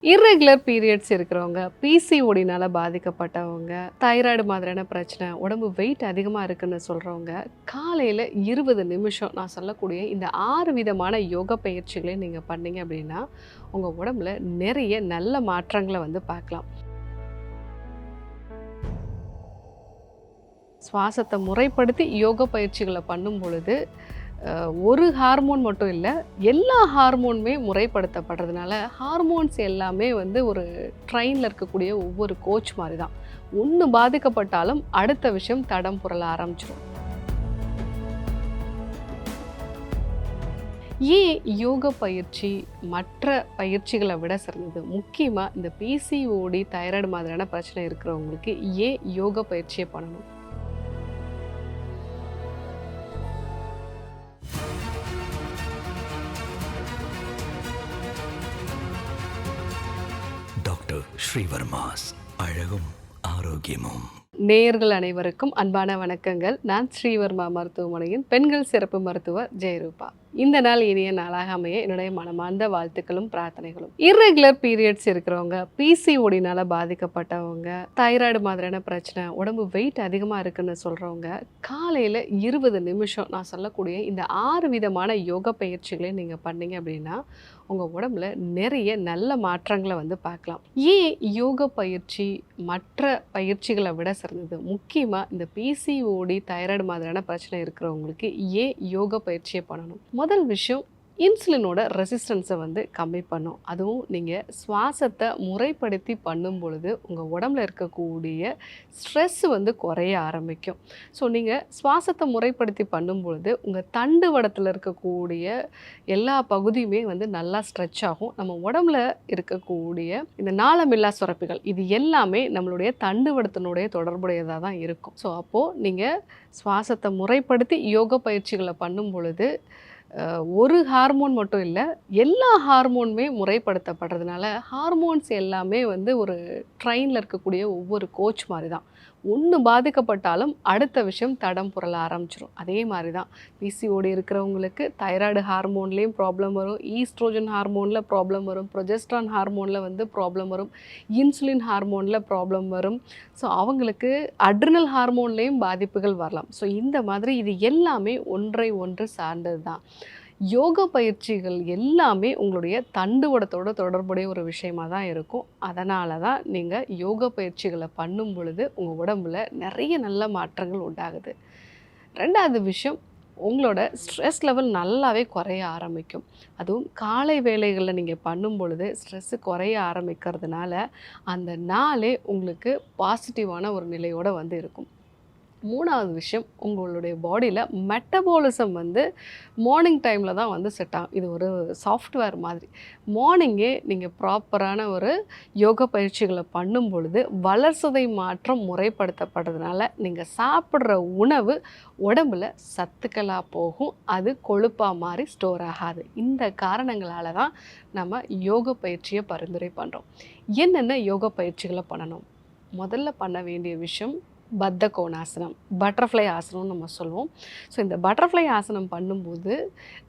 Irregular periods இருக்கிறவங்க, பிசிஓடினால பாதிக்கப்பட்டவங்க, thyroid மாதிரியான பிரச்சனை, உடம்பு வெயிட் அதிகமாக இருக்குன்னு சொல்கிறவங்க, காலையில் 20 நிமிஷம் நான் சொல்லக்கூடிய இந்த 6 விதமான யோகா பயிற்சிகளை நீங்கள் பண்ணீங்க அப்படின்னா, உங்கள் உடம்புல நிறைய நல்ல மாற்றங்களை வந்து பார்க்கலாம். சுவாசத்தை முறைப்படுத்தி யோக பயிற்சிகளை பண்ணும் பொழுது ஒரு ஹார்மோன் மட்டும் இல்லை, எல்லா ஹார்மோனுமே முறைப்படுத்தப்படுறதுனால ஹார்மோன்ஸ் எல்லாமே வந்து ஒரு ட்ரெயினில் இருக்கக்கூடிய ஒவ்வொரு கோச் மாதிரி தான். ஒன்று பாதிக்கப்பட்டாலும் அடுத்த விஷயம் தடம் புரள ஆரம்பிச்சிடும். ஏன் யோக பயிற்சி மற்ற பயிற்சிகளை விட சிறந்தது? முக்கியமாக இந்த பிசிஓடி தைராய்டு மாதிரியான பிரச்சனை இருக்கிறவங்களுக்கு ஏன் யோக பயிற்சியை பண்ணணும்? டாக்டர் ஸ்ரீவர்மாஸ் அழகும் ஆரோக்கியமும். நேயர்கள் அனைவருக்கும் அன்பான வணக்கங்கள். நான் ஸ்ரீவர்மா மருத்துவமனையின் பெண்கள் சிறப்பு மருத்துவர் ஜெயரூபா. இந்த நாள் இனிய நாளாக அமைய என்னுடைய மனமார்ந்த வாழ்த்துக்களும் பிரார்த்தனைகளும். இர்ரெகுலர் பீரியட்ஸ் இருக்கிறவங்க, பிசிஓடினால பாதிக்கப்பட்டவங்க, தைராய்டு மாதிரியான பிரச்சனை, உடம்பு வெயிட் அதிகமாக இருக்குன்னு சொல்கிறவங்க, காலையில் 20 நிமிஷம் நான் சொல்லக்கூடிய இந்த 6 விதமான யோகா பயிற்சிகளை நீங்கள் பண்ணீங்க அப்படின்னா உங்கள் உடம்புல நிறைய நல்ல மாற்றங்களை வந்து பார்க்கலாம். ஏன் யோகா பயிற்சி மற்ற பயிற்சிகளை விட சிறந்தது? முக்கியமாக இந்த பிசிஓடி தைராய்டு மாதிரியான பிரச்சனை இருக்கிறவங்களுக்கு ஏன் யோகா பயிற்சியை பண்ணணும்? முதல் விஷயம், இன்சுலினோட ரெசிஸ்டன்ஸை வந்து கம்மி பண்ணும். அதுவும் நீங்கள் சுவாசத்தை முறைப்படுத்தி பண்ணும் பொழுது உங்கள் உடம்புல இருக்கக்கூடிய ஸ்ட்ரெஸ் வந்து குறைய ஆரம்பிக்கும். ஸோ நீங்கள் சுவாசத்தை முறைப்படுத்தி பண்ணும் பொழுது உங்கள் தண்டுவடத்தில் இருக்கக்கூடிய எல்லா பகுதியுமே வந்து நல்லா ஸ்ட்ரெச் ஆகும். நம்ம உடம்புல இருக்கக்கூடிய இந்த நாளமில்லா சுரப்பிகள் இது எல்லாமே நம்மளுடைய தண்டுவடத்தினுடைய தொடர்புடையதாக தான் இருக்கும். ஸோ அப்போது நீங்கள் சுவாசத்தை முறைப்படுத்தி யோக பயிற்சிகளை பண்ணும் பொழுது ஒரு ஹார்மோன் மட்டும் இல்லை, எல்லா ஹார்மோனுமே முறைப்படுத்தப்படுறதுனால ஹார்மோன்ஸ் எல்லாமே வந்து ஒரு ட்ரெயினில் இருக்கக்கூடிய ஒவ்வொரு கோச் மாதிரி தான். ஒன்று பாதிக்கப்பட்டாலும் அடுத்த விஷயம் தடம் புரள ஆரம்பிச்சிடும். அதே மாதிரி தான் பிசிஓடி இருக்கிறவங்களுக்கு தைராய்டு ஹார்மோன்லேயும் ப்ராப்ளம் வரும், ஈஸ்ட்ரோஜன் ஹார்மோனில் ப்ராப்ளம் வரும், ப்ரொஜெஸ்ட்ரான் ஹார்மோனில் வந்து ப்ராப்ளம் வரும், இன்சுலின் ஹார்மோனில் ப்ராப்ளம் வரும். ஸோ அவங்களுக்கு அட்ரினல் ஹார்மோன்லேயும் பாதிப்புகள் வரலாம். ஸோ இந்த மாதிரி இது எல்லாமே ஒன்றை ஒன்று சார்ந்தது தான். யோக பயிற்சிகள் எல்லாமே உங்களுடைய தண்டுவடத்தோட தொடர்புடைய ஒரு விஷயமாக தான் இருக்கும். அதனால தான் நீங்கள் யோக பயிற்சிகளை பண்ணும் பொழுது உங்கள் உடம்புல நிறைய நல்ல மாற்றங்கள் உண்டாகுது. ரெண்டாவது விஷயம், உங்களோட ஸ்ட்ரெஸ் லெவல் நல்லாவே குறைய ஆரம்பிக்கும். அதுவும் காலை வேளைகளில் நீங்கள் பண்ணும் பொழுது ஸ்ட்ரெஸ்ஸு குறைய ஆரம்பிக்கிறதுனால அந்த நாளே உங்களுக்கு பாசிட்டிவான ஒரு நிலையோடு வந்து இருக்கும். மூணாவது விஷயம், உங்களுடைய பாடியில் மெட்டபாலிசம் வந்து மார்னிங் டைமில் தான் வந்து செட் ஆகும். இது ஒரு சாஃப்ட்வேர் மாதிரி. மார்னிங்கே நீங்கள் ப்ராப்பரான ஒரு யோகா பயிற்சிகளை பண்ணும் பொழுது வளர்சிதை மாற்றம் முறைப்படுத்தப்படுறதுனால நீங்கள் சாப்பிட்ற உணவு உடம்புல சத்துக்களாக போகும், அது கொழுப்பாக மாறி ஸ்டோர் ஆகாது. இந்த காரணங்களால் தான் நம்ம யோகா பயிற்சியை பரிந்துரை பண்ணுறோம். என்னென்ன யோகா பயிற்சிகளை பண்ணணும்? முதல்ல பண்ண வேண்டிய விஷயம் பத்த கோணாசனம், பட்டர்ஃப்ளை ஆசனம்னு நம்ம சொல்லுவோம். ஸோ இந்த பட்டர்ஃப்ளை ஆசனம் பண்ணும்போது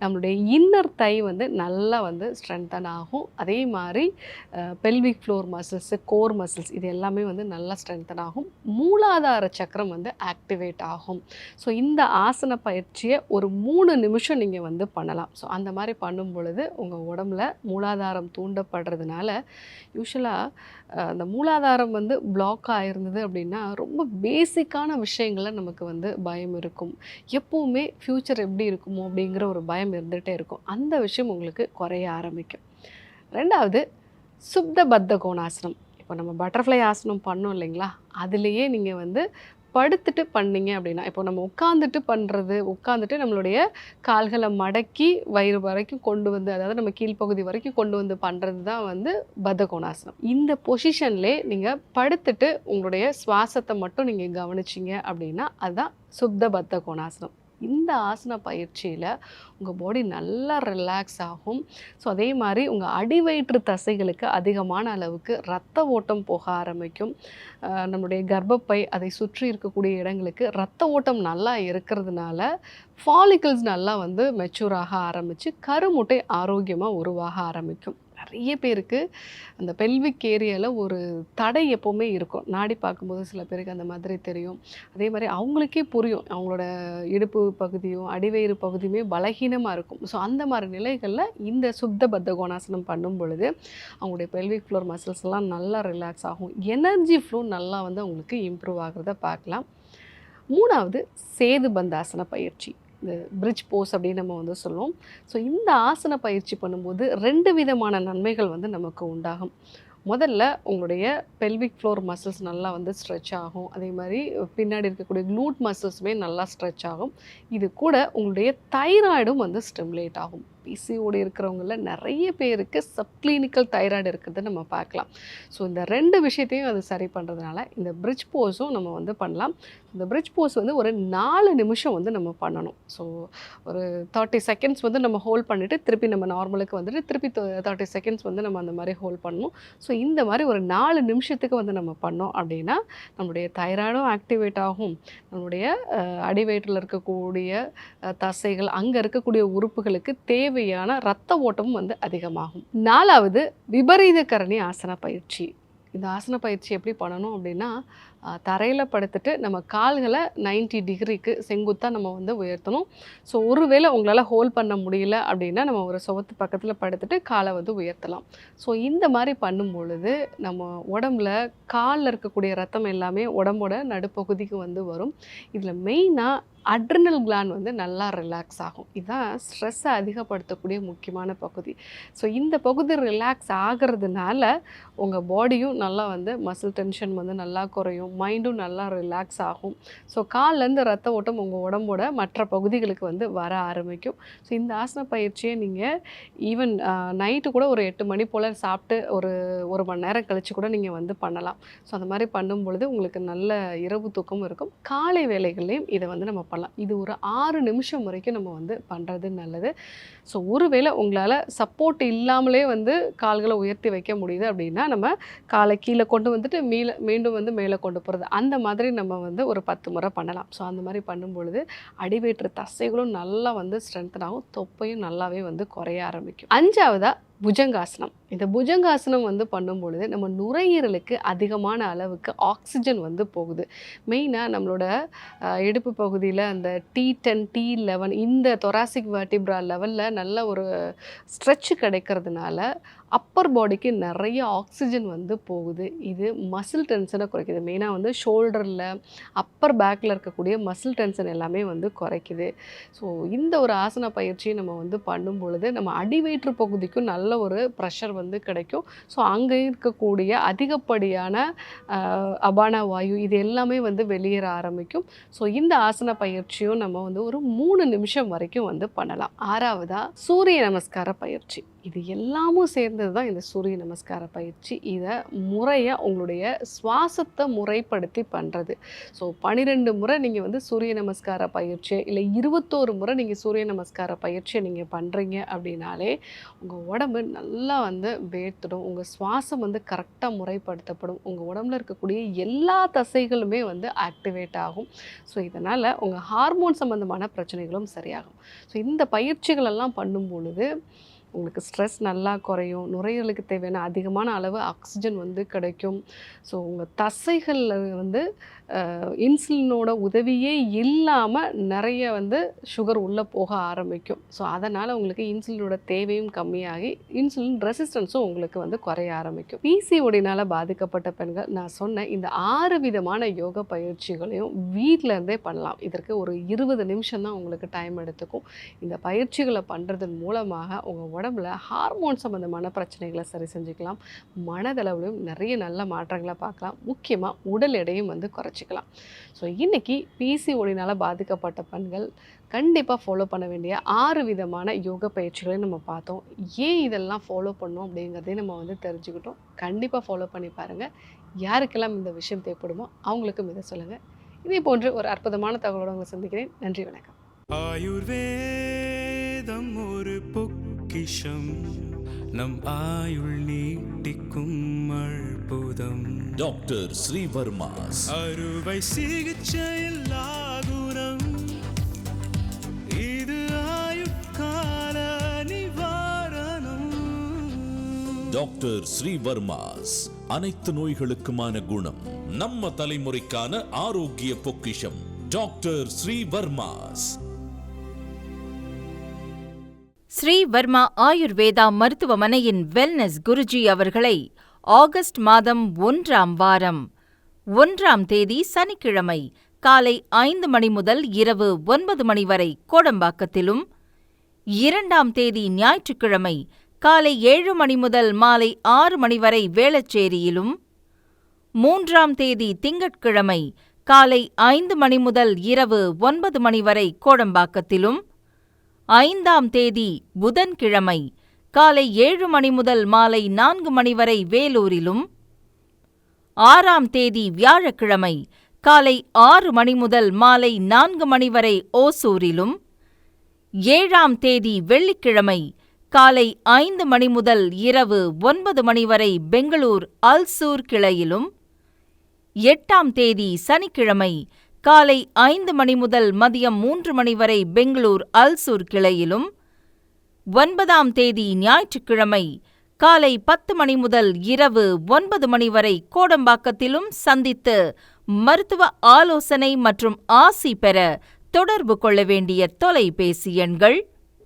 நம்மளுடைய இன்னர் தை வந்து நல்லா வந்து ஸ்ட்ரென்தன் ஆகும். அதே மாதிரி pelvic floor muscles, core muscles இது எல்லாமே வந்து நல்லா ஸ்ட்ரென்தன் ஆகும். மூலாதார சக்கரம் வந்து ஆக்டிவேட் ஆகும். ஸோ இந்த ஆசன பயிற்சியை ஒரு 3 நிமிஷம் நீங்கள் வந்து பண்ணலாம். ஸோ அந்த மாதிரி பண்ணும் பொழுது உங்கள் உடம்புல மூலாதாரம் தூண்டப்படுறதுனால யூஸ்வலாக அந்த மூலாதாரம் வந்து பிளாக் ஆகிருந்தது அப்படின்னா ரொம்ப பேசிக்கான விஷயங்களை நமக்கு வந்து பயம் இருக்கும். எப்போவுமே ஃப்யூச்சர் எப்படி இருக்குமோ அப்படிங்கிற ஒரு பயம் இருந்துகிட்டே இருக்கும். அந்த விஷயம் உங்களுக்கு குறைய ஆரம்பிக்கும். ரெண்டாவது, சுப்த பத்த கோணாசனம். இப்போ நம்ம பட்டர்ஃப்ளை ஆசனம் பண்ணோம் இல்லைங்களா, அதுலேயே நீங்கள் வந்து படுத்துட்டு பண்ணீங்க அப்படின்னா, இப்போ நம்ம உட்காந்துட்டு நம்மளுடைய கால்களை மடக்கி வயிறு வரைக்கும் கொண்டு வந்து, அதாவது நம்ம கீழ்ப்பகுதி வரைக்கும் கொண்டு வந்து பண்ணுறது தான் வந்து பத்த கோணாசனம். இந்த பொசிஷன்லே நீங்கள் படுத்துட்டு உங்களுடைய சுவாசத்தை மட்டும் நீங்கள் கவனிச்சிங்க அப்படின்னா அதுதான் சுப்த பத்த கோணாசனம். இந்த ஆசன பயிற்சியில் உங்கள் பாடி நல்லா ரிலாக்ஸ் ஆகும். ஸோ அதே மாதிரி உங்கள் அடிவயிற்று தசைகளுக்கு அதிகமான அளவுக்கு இரத்த ஓட்டம் போக ஆரம்பிக்கும். நம்முடைய கர்ப்பப்பை அதை சுற்றி இருக்கக்கூடிய இடங்களுக்கு இரத்த ஓட்டம் நல்லா இருக்கிறதுனால ஃபாலிகல்ஸ் நல்லா வந்து மெச்சூர் ஆக ஆரம்பித்து கருமுட்டை ஆரோக்கியமாக உருவாக ஆரம்பிக்கும். நிறைய பேருக்கு அந்த பெல்விக் ஏரியாவில் ஒரு தடை எப்போவுமே இருக்கும். நாடி பார்க்கும்போது சில பேருக்கு அந்த மாதிரி தெரியும். அதே மாதிரி அவங்களுக்கே புரியும், அவங்களோட இடுப்பு பகுதியும் அடிவயிறு பகுதியுமே பலகீனமாக இருக்கும். ஸோ அந்த மாதிரி நிலைகளில் இந்த சுத்த பத்த கோணாசனம் பண்ணும் பொழுது அவங்களுடைய பெல்விக் ஃப்ளோர் மசில்ஸ் எல்லாம் நல்லா ரிலாக்ஸ் ஆகும். எனர்ஜி ஃப்ளோ நல்லா வந்து அவங்களுக்கு இம்ப்ரூவ் ஆகிறத பார்க்கலாம். 3வது சேது பந்தாசன பயிற்சி, இந்த பிரிட்ஜ் போஸ் அப்படின்னு நம்ம வந்து சொல்லுவோம். ஸோ இந்த ஆசன பயிற்சி பண்ணும்போது 2 விதமான நன்மைகள் வந்து நமக்கு உண்டாகும். முதல்ல உங்களுடைய பெல்விக் ஃப்ளோர் மசில்ஸ் நல்லா வந்து ஸ்ட்ரெச் ஆகும். அதே மாதிரி பின்னாடி இருக்கக்கூடிய க்ளூட் மசில்ஸுமே நல்லா ஸ்ட்ரெச் ஆகும். இது கூட உங்களுடைய தைராய்டும் வந்து ஸ்டிமுலேட் ஆகும். பிசிஓடி இருக்கிறவங்கள நிறைய பேருக்கு சப்கிளினிக்கல் தைராய்டு இருக்கிறத நம்ம பார்க்கலாம். ஸோ இந்த 2 விஷயத்தையும் அது சரி பண்ணுறதுனால இந்த பிரிட்ஜ் போஸும் நம்ம வந்து பண்ணலாம். இந்த பிரிட்ஜ் போஸ் வந்து ஒரு 4 நிமிஷம் வந்து நம்ம பண்ணணும். ஸோ ஒரு 30 செகண்ட்ஸ் வந்து நம்ம ஹோல்ட் பண்ணிவிட்டு திருப்பி நம்ம நார்மலுக்கு வந்துட்டு திருப்பி 30 செகண்ட்ஸ் வந்து நம்ம அந்த மாதிரி ஹோல்ட் பண்ணணும். ஸோ இந்த மாதிரி ஒரு 4 நிமிஷத்துக்கு வந்து நம்ம பண்ணோம் அப்படின்னா நம்மளுடைய தைராய்டும் ஆக்டிவேட் ஆகும். நம்மளுடைய அடிவயிற்றில் இருக்கக்கூடிய தசைகள், அங்கே இருக்கக்கூடிய உறுப்புகளுக்கு தேவையான இரத்த ஓட்டமும் வந்து அதிகமாகும். 4வது விபரீத கரணி ஆசன பயிற்சி. இந்த ஆசன பயிற்சி எப்படி பண்ணணும் அப்படின்னா, தரையில் படுத்துட்டு நம்ம கால்களை 90 டிகிரிக்கு செங்குத்தாக நம்ம வந்து உயர்த்தணும். ஸோ ஒருவேளை உங்களால் ஹோல்ட் பண்ண முடியல அப்படின்னா நம்ம ஒரு சுவத்து பக்கத்தில் படுத்துட்டு காலை வந்து உயர்த்தலாம். ஸோ இந்த மாதிரி பண்ணும் பொழுது நம்ம உடம்புல காலில் இருக்கக்கூடிய ரத்தம் எல்லாமே உடம்போட நடுப்பகுதிக்கு வந்து வரும். இதில் மெயினாக அட்ரினல் கிளாண்ட் வந்து நல்லா ரிலாக்ஸ் ஆகும். இதுதான் ஸ்ட்ரெஸ்ஸை அதிகப்படுத்தக்கூடிய முக்கியமான பகுதி. ஸோ இந்த பகுதி ரிலாக்ஸ் ஆகிறதுனால உங்கள் பாடியும் நல்லா வந்து மசில் டென்ஷன் வந்து நல்லா குறையும், மைண்டும் நல்லா ரிலாக்ஸ் ஆகும். ஸோ கால்லேருந்து ரத்த ஓட்டம் உங்கள் உடம்போட மற்ற பகுதிகளுக்கு வந்து வர ஆரம்பிக்கும். ஸோ இந்த ஆசன பயிற்சியை நீங்கள் ஈவன் நைட்டு கூட ஒரு 8 மணி போல் சாப்பிட்டு ஒரு மணி நேரம் கழித்து கூட நீங்கள் வந்து பண்ணலாம். ஸோ அந்த மாதிரி பண்ணும் பொழுது உங்களுக்கு நல்ல இரவு தூக்கம் இருக்கும். காலை வேளைகள்லையும் இதை வந்து நம்ம பண்ணலாம். இது ஒரு 6 நிமிஷம் வரைக்கும் நம்ம வந்து பண்ணுறது நல்லது. ஸோ ஒருவேளை உங்களால் சப்போர்ட் இல்லாமலே வந்து கால்களை உயர்த்தி வைக்க முடியுது அப்படின்னா நம்ம காலை கீழே கொண்டு வந்துட்டு மீண்டும் வந்து மேலே கொண்டு போகிறது, அந்த மாதிரி நம்ம வந்து ஒரு 10 முறை பண்ணலாம். ஸோ அந்த மாதிரி பண்ணும் பொழுது அடிவயிற்று தசைகளும் நல்லா வந்து ஸ்ட்ரென்தன் ஆகும், தொப்பையும் நல்லாவே வந்து குறைய ஆரம்பிக்கும். 5வதா புஜங்காசனம். இந்த புஜங்காசனம் வந்து பண்ணும் பொழுது நம்ம நுரையீரலுக்கு அதிகமான அளவுக்கு ஆக்சிஜன் வந்து போகுது. மெயினாக நம்மளோட இடுப்பு பகுதியில் அந்த T10 T11 இந்த தொராசிக் வெர்டிப்ரா லெவலில் நல்ல ஒரு ஸ்ட்ரெச் கிடைக்கிறதுனால அப்பர் பாடிக்கு நிறைய ஆக்சிஜன் வந்து போகுது. இது மசில் டென்ஷனை குறைக்குது. மெயினாக வந்து ஷோல்டரில் அப்பர் பேக்கில் இருக்கக்கூடிய மசில் டென்ஷன் எல்லாமே வந்து குறைக்குது. ஸோ இந்த ஒரு ஆசன பயிற்சியை நம்ம வந்து பண்ணும் பொழுது நம்ம அடிவயிற்று பகுதிக்கும் நல்ல ஒரு ப்ரெஷர் வந்து கிடைக்கும். ஸோ அங்கே இருக்கக்கூடிய அதிகப்படியான அபான வாயு இது எல்லாமே வந்து வெளியேற ஆரம்பிக்கும். ஸோ இந்த ஆசன பயிற்சியும் நம்ம வந்து ஒரு 3 நிமிஷம் வரைக்கும் வந்து பண்ணலாம். 6வதா சூரிய நமஸ்கார பயிற்சி. இது எல்லாமும் சேர்ந்தது தான் இந்த சூரிய நமஸ்கார பயிற்சி. இதை முறையாக உங்களுடைய சுவாசத்தை முறைப்படுத்தி பண்ணுறது. ஸோ 12 முறை நீங்கள் வந்து சூரிய நமஸ்கார பயிற்சி இல்லை 21 முறை நீங்கள் சூரிய நமஸ்கார பயிற்சியை நீங்கள் பண்ணுறீங்க அப்படின்னாலே உங்கள் உடம்பு நல்லா வந்து வேர்த்துடும், உங்கள் சுவாசம் வந்து கரெக்டாக முறைப்படுத்தப்படும், உங்கள் உடம்புல இருக்கக்கூடிய எல்லா தசைகளுமே வந்து ஆக்டிவேட் ஆகும். ஸோ இதனால் உங்கள் ஹார்மோன் சம்மந்தமான பிரச்சனைகளும் சரியாகும். ஸோ இந்த பயிற்சிகளெல்லாம் பண்ணும் பொழுது உங்களுக்கு ஸ்ட்ரெஸ் நல்லா குறையும், நுரையீரலுக்கு தேவையான அதிகமான அளவு ஆக்சிஜன் வந்து கிடைக்கும். ஸோ உங்கள் தசைகளில் வந்து இன்சுலினோட உதவியே இல்லாமல் நிறைய வந்து சுகர் உள்ளே போக ஆரம்பிக்கும். ஸோ அதனால் உங்களுக்கு இன்சுலினோட தேவையும் கம்மியாகி இன்சுலின் ரெசிஸ்டன்ஸும் உங்களுக்கு வந்து குறைய ஆரம்பிக்கும். பிசிஓடினால் பாதிக்கப்பட்ட பெண்கள் நான் சொன்ன இந்த 6 விதமான யோகா பயிற்சிகளையும் வீட்டில் இருந்தே பண்ணலாம். இதற்கு ஒரு 20 நிமிஷம் தான் உங்களுக்கு டைம் எடுத்துக்கும். இந்த பயிற்சிகளை பண்ணுறதன் மூலமாக உங்கள் உடம்புல ஹார்மோன் சம்மந்தமான பிரச்சனைகளை சரி செஞ்சுக்கலாம், மனதளவிலும் நிறைய நல்ல மாற்றங்களை பார்க்கலாம், முக்கியமாக உடல் எடையும் வந்து குறைச்சிக்கலாம். ஸோ இன்றைக்கி பிசிஓடினால் பாதிக்கப்பட்ட பெண்கள் கண்டிப்பாக ஃபாலோ பண்ண வேண்டிய 6 விதமான யோகா பயிற்சிகளை நம்ம பார்த்தோம். ஏன் இதெல்லாம் ஃபாலோ பண்ணோம் அப்படிங்கிறதையும் நம்ம வந்து தெரிஞ்சுக்கிட்டோம். கண்டிப்பாக ஃபாலோ பண்ணி பாருங்கள். யாருக்கெல்லாம் இந்த விஷயம் தேவைப்படுமோ அவங்களுக்கும் இதை சொல்லுங்கள். இதே போன்று ஒரு அற்புதமான தகவலோடு உங்களை சந்திக்கிறேன். நன்றி, வணக்கம். ஆயுர்வேதம் ஒரு பொக்கிஷம், நம் ஆயுள் நீட்டிக்கும் அற்புதம். டாக்டர் ஸ்ரீவர்மாஸ் அறுவை சிகிச்சையில்லா குணம், இது ஆயுட்கால நிவாரணம். டாக்டர் ஸ்ரீவர்மாஸ். அனைத்து நோய்களுக்குமான குணம். நம்ம தலைமுறைக்கான ஆரோக்கிய பொக்கிஷம். டாக்டர் ஸ்ரீவர்மாஸ். ஸ்ரீவர்மா ஆயுர்வேதா மருத்துவமனையின் வெல்னஸ் குருஜி அவர்களை ஆகஸ்ட் மாதம் 1ஆம் வாரம் 1ஆம் தேதி சனிக்கிழமை காலை 5 மணி முதல் இரவு 9 மணி வரை கோடம்பாக்கத்திலும், 2ஆம் தேதி ஞாயிற்றுக்கிழமை காலை 7 மணி முதல் மாலை 6 மணி வரை வேளச்சேரியிலும், 3ஆம் தேதி திங்கட்கிழமை காலை 5 மணி முதல் இரவு 9 மணி வரை கோடம்பாக்கத்திலும், 5ஆம் தேதி புதன்கிழமை காலை 7 மணி முதல் மாலை 4 மணி வரை வேலூரிலும், 6ஆம் தேதி வியாழக்கிழமை காலை 6 மணி முதல் மாலை 4 மணி வரை ஓசூரிலும், 7ஆம் தேதி வெள்ளிக்கிழமை காலை 5 மணி முதல் இரவு 9 மணி வரை பெங்களூர் அல்சூர் கிளையிலும், 8ஆம் தேதி சனிக்கிழமை காலை 5 மணி முதல் மதியம் 3 மணி வரை பெங்களூர் அல்சூர் கிளையிலும், 9ஆம் தேதி ஞாயிற்றுக்கிழமை காலை 10 மணி முதல் இரவு 9 மணி வரை கோடம்பாக்கத்திலும் சந்தித்து மருத்துவ ஆலோசனை மற்றும் ஆசி பெற தொடர்பு கொள்ள வேண்டிய தொலைபேசி எண்கள்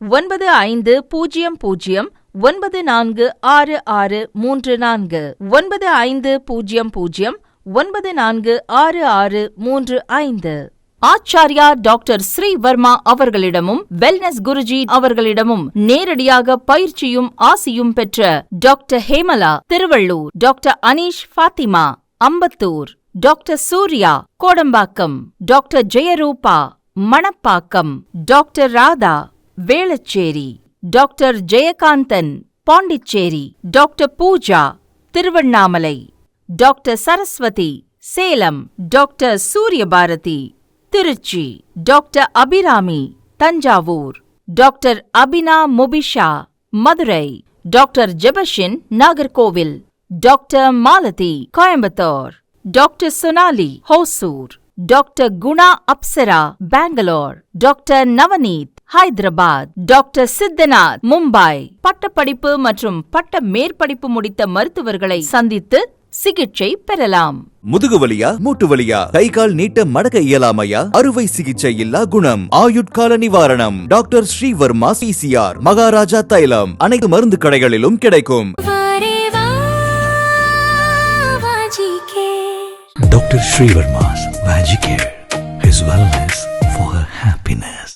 9500946634 9500946635. ஆச்சார்யா டாக்டர் ஸ்ரீவர்மா அவர்களிடமும் வெல்னஸ் குருஜி அவர்களிடமும் நேரடியாக பயிற்சியும் ஆசியும் பெற்ற doctor Hemala Tiruvallur, doctor Aneesh Fathima Ambattur, doctor Surya Kodambakkam, doctor Jayarupa Manapakkam, doctor Radha Velachery, doctor Jayakanthan Pondicherry, doctor Pooja Tiruvannamalai, doctor Saraswathi Salem, doctor Suryabharathi Trichy, doctor Abirami Thanjavur, doctor Abina Mubisha Madurai, doctor Jebashin Nagercoil, doctor Malathi Coimbatore, doctor Sonali Hosur, doctor Guna Apsara Bangalore, doctor Navneeth Hyderabad, doctor Siddhanath Mumbai. பட்டப்படிப்பு மற்றும் பட்ட மேற்படிப்பு முடித்த மருத்துவர்களை சந்தித்து சிகிச்சை பெறலாம். முதுகு வலியா, மூட்டு வலியா, கை கால் நீட்ட மடக்க இயலாமையா, அறுவை சிகிச்சை இல்லா குணம், ஆயுட்கால நிவாரணம். டாக்டர் ஸ்ரீவர்மா PCR, மகாராஜா தைலம் அனைத்து மருந்து கடைகளிலும் கிடைக்கும். Dr. Srivarma's Vajicare. His wellness for her health.